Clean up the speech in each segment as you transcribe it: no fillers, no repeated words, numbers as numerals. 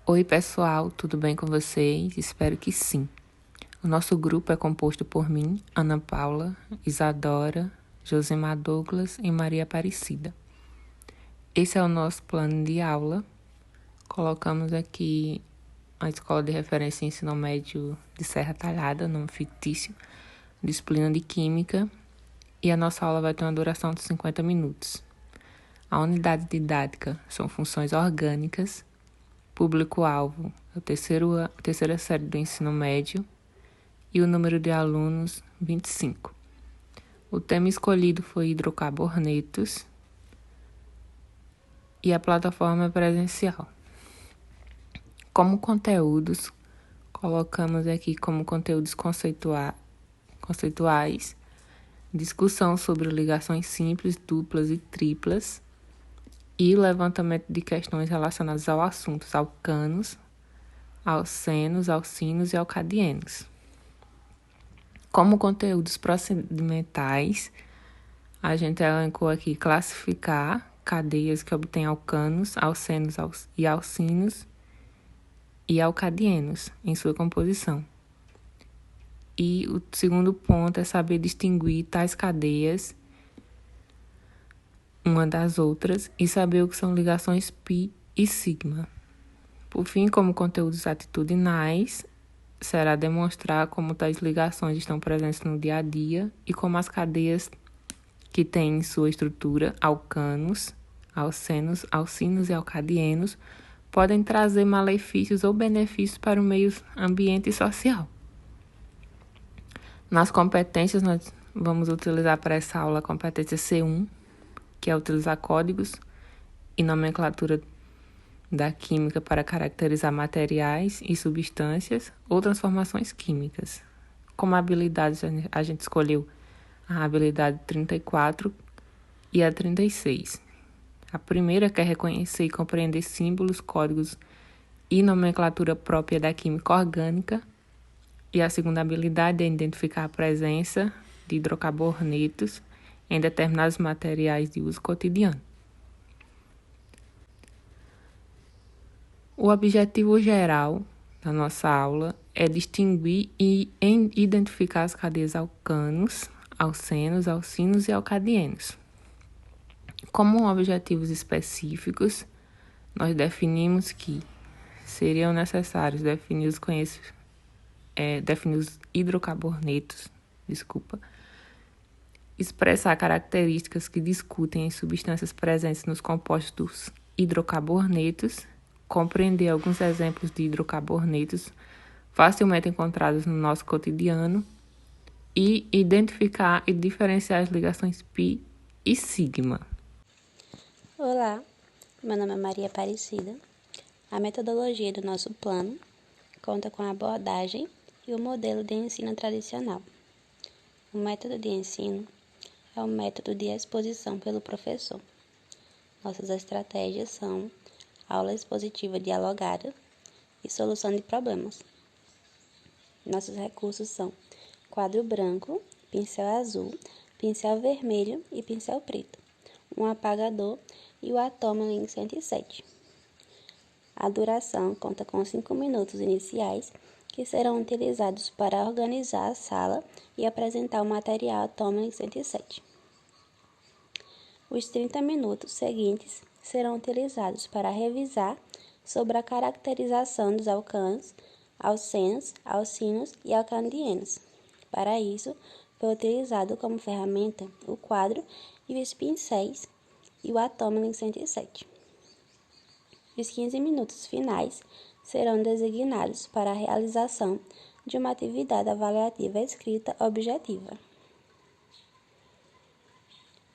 Oi, pessoal, tudo bem com vocês? Espero que sim. O nosso grupo é composto por mim, Ana Paula, Isadora, Josemar Douglas e Maria Aparecida. Esse é o nosso plano de aula. Colocamos aqui a Escola de Referência Ensino Médio de Serra Talhada, nome fictício, disciplina de Química, e a nossa aula vai ter uma duração de 50 minutos. A unidade didática são funções orgânicas, público-alvo é a terceira série do ensino médio e o número de alunos 25. O tema escolhido foi hidrocarbonetos e a plataforma é presencial. Como conteúdos, colocamos aqui como conteúdos conceituais, discussão sobre ligações simples, duplas e triplas e levantamento de questões relacionadas ao assunto alcanos, alcenos, alcinos e alcadienos. Como conteúdos procedimentais, a gente elencou aqui classificar cadeias que obtêm alcanos, alcenos e alcinos e alcadienos em sua composição. E o segundo ponto é saber distinguir tais cadeias uma das outras e saber o que são ligações π e sigma. Por fim, como conteúdos atitudinais, será demonstrar como tais ligações estão presentes no dia a dia e como as cadeias que têm em sua estrutura alcanos, alcenos, alcinos e alcadienos podem trazer malefícios ou benefícios para o meio ambiente e social. Nas competências, nós vamos utilizar para essa aula a competência C1, que é utilizar códigos e nomenclatura da química para caracterizar materiais e substâncias ou transformações químicas. Como habilidades, a gente escolheu a habilidade 34 e a 36. A primeira quer reconhecer e compreender símbolos, códigos e nomenclatura própria da química orgânica. E a segunda habilidade é identificar a presença de hidrocarbonetos em determinados materiais de uso cotidiano. O objetivo geral da nossa aula é distinguir e identificar as cadeias alcanos, alcenos, alcinos e alcadienos. Como objetivos específicos, nós definimos que seriam necessários definir os hidrocarbonetos, expressar características que discutem as substâncias presentes nos compostos dos hidrocarbonetos, compreender alguns exemplos de hidrocarbonetos facilmente encontrados no nosso cotidiano e identificar e diferenciar as ligações π e sigma. Olá, meu nome é Maria Aparecida. A metodologia do nosso plano conta com a abordagem e o modelo de ensino tradicional. O método de ensino é o método de exposição pelo professor. Nossas estratégias são aula expositiva dialogada e solução de problemas. Nossos recursos são quadro branco, pincel azul, pincel vermelho e pincel preto, um apagador e o Atomic 107. A duração conta com 5 minutos iniciais, que serão utilizados para organizar a sala e apresentar o material Atomic 107. Os 30 minutos seguintes serão utilizados para revisar sobre a caracterização dos alcanos, alcenos, alcinos e alcadienos. Para isso, foi utilizado como ferramenta o quadro e os pincéis e o Atomic 107. Os 15 minutos finais serão designados para a realização de uma atividade avaliativa escrita objetiva.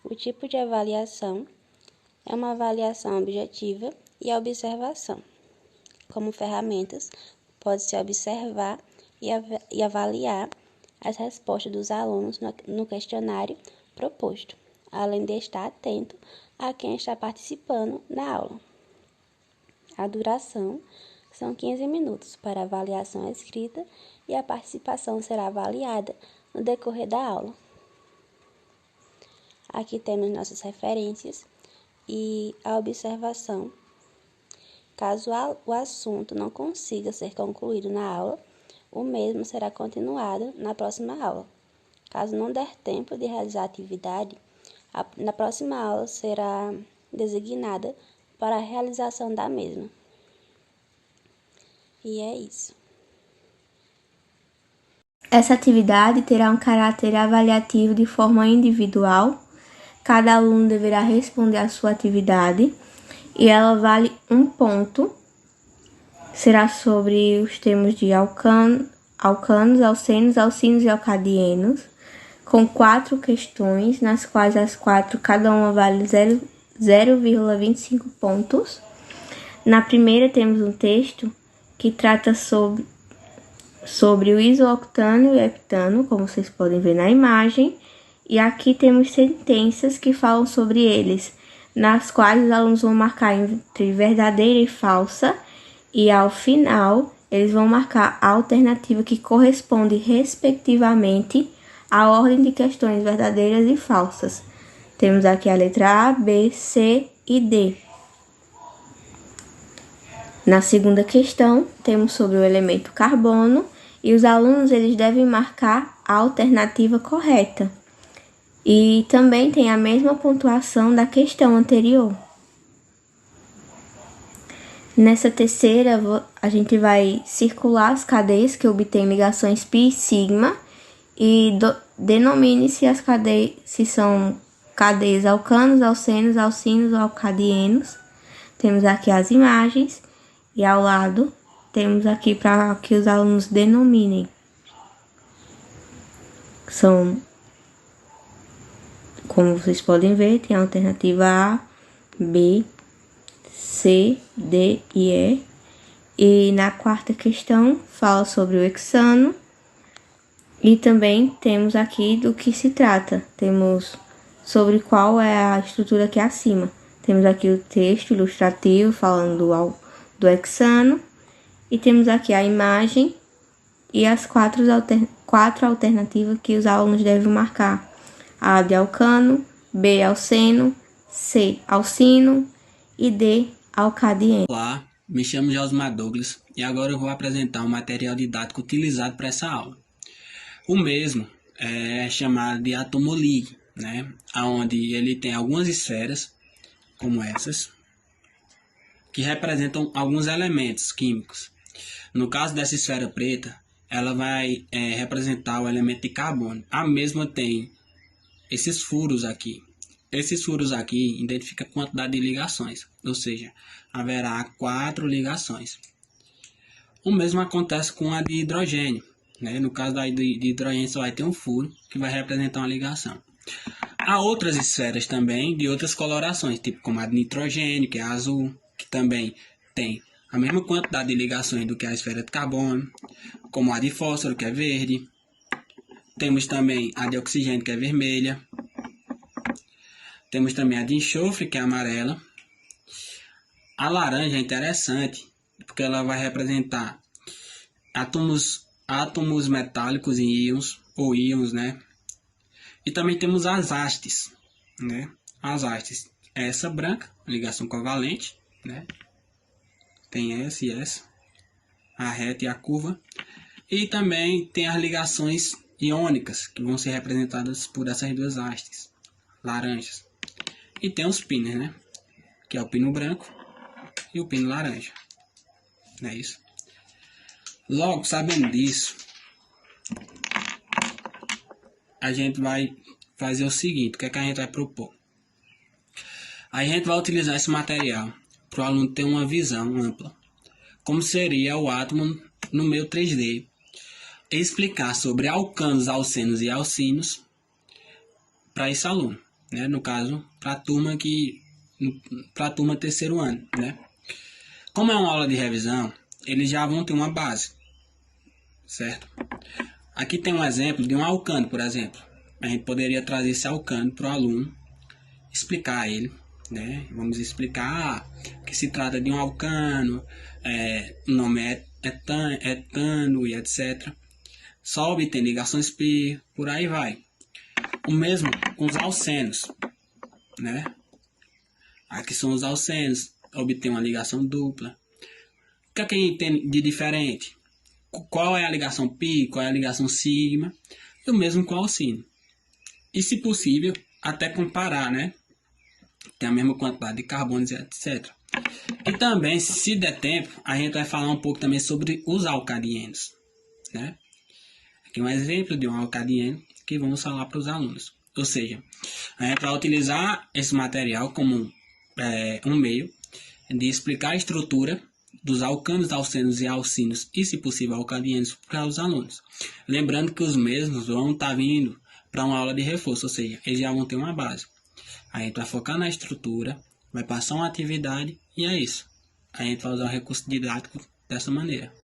O tipo de avaliação é uma avaliação objetiva e a observação. Como ferramentas, pode-se observar e avaliar as respostas dos alunos no questionário proposto, além de estar atento a quem está participando na aula. A duração são 15 minutos para avaliação escrita e a participação será avaliada no decorrer da aula. Aqui temos nossas referências e a observação Caso o assunto não consiga ser concluído na aula, o mesmo será continuado na próxima aula. Caso não der tempo de realizar a atividade, na próxima aula será designada para a realização da mesma. E é isso. Essa atividade terá um caráter avaliativo de forma individual. Cada aluno deverá responder à sua atividade e ela vale 1 ponto. Será sobre os termos de alcanos, alcenos, alcinos e alcadienos, com 4 questões, nas quais as 4, cada uma vale 0,25 pontos. Na primeira temos um texto que trata sobre o isooctano e heptano, como vocês podem ver na imagem, e aqui temos sentenças que falam sobre eles, nas quais os alunos vão marcar entre verdadeira e falsa, e ao final eles vão marcar a alternativa que corresponde respectivamente à ordem de questões verdadeiras e falsas. Temos aqui a letra A, B, C e D. Na segunda questão, temos sobre o elemento carbono e os alunos eles devem marcar a alternativa correta. E também tem a mesma pontuação da questão anterior. Nessa terceira, a gente vai circular as cadeias que obtêm ligações π e sigma e denomine se são cadeias alcanos, alcenos, alcinos ou alcadienos. Temos aqui as imagens e ao lado temos aqui para que os alunos denominem. São, como vocês podem ver, tem a alternativa A, B, C, D e E. E na quarta questão fala sobre o hexano. E também temos aqui do que se trata. Temos sobre qual é a estrutura aqui acima. Temos aqui o texto ilustrativo falando do hexano. E temos aqui a imagem e as 4 alternativas que os alunos devem marcar. A de alcano, B alceno, C alcino e D alcadieno. Olá, me chamo Josmar Douglas e agora eu vou apresentar um material didático utilizado para essa aula. O mesmo é chamado de atomolig, né? Onde ele tem algumas esferas, como essas, que representam alguns elementos químicos. No caso dessa esfera preta, ela vai representar o elemento de carbono. A mesma tem esses furos aqui. Esses furos aqui identificam a quantidade de ligações, ou seja, haverá 4 ligações. O mesmo acontece com a de hidrogênio, né? No caso de hidrogênio só vai ter um furo que vai representar uma ligação. Há outras esferas também de outras colorações, tipo como a de nitrogênio, que é azul, que também tem a mesma quantidade de ligações do que a esfera de carbono, como a de fósforo, que é verde. Temos também a de oxigênio, que é vermelha. Temos também a de enxofre, que é amarela. A laranja é interessante, porque ela vai representar átomos metálicos em íons, ou íons, né? E também temos as hastes, né? As hastes, essa branca, ligação covalente, né? Tem essa e essa, a reta e a curva. E também tem as ligações iônicas, que vão ser representadas por essas duas hastes, laranjas. E tem os pinos, né? Que é o pino branco e o pino laranja. Não é isso? Logo, sabendo disso, a gente vai fazer o seguinte, o que é que a gente vai propor? A gente vai utilizar esse material para o aluno ter uma visão ampla, como seria o átomo no meio 3D, explicar sobre alcanos, alcenos e alcinos para esse aluno, né? No caso, para a turma terceiro ano, né? Como é uma aula de revisão, eles já vão ter uma base, certo? Aqui tem um exemplo de um alcano, por exemplo. A gente poderia trazer esse alcano para o aluno, explicar a ele, né? Vamos explicar que se trata de um alcano, o nome é etano e etc. Só obtém ligações π, por aí vai. O mesmo com os alcenos, né? Aqui são os alcenos, obtém uma ligação dupla. que é que a gente tem de diferente? Qual é a ligação π, qual é a ligação sigma, e o mesmo com o alcino. E, se possível, até comparar, né? Tem a mesma quantidade de carbonos, etc. E também, se der tempo, a gente vai falar um pouco também sobre os alcadienos, né? Aqui um exemplo de um alcadieno que vamos falar para os alunos. Ou seja, a gente vai utilizar esse material como um meio de explicar a estrutura dos alcanos, alcenos e alcinos e, se possível, alcadienos para os alunos. Lembrando que os mesmos vão estar vindo para uma aula de reforço, ou seja, eles já vão ter uma base. A gente vai focar na estrutura, vai passar uma atividade e é isso. A gente vai usar o recurso didático dessa maneira.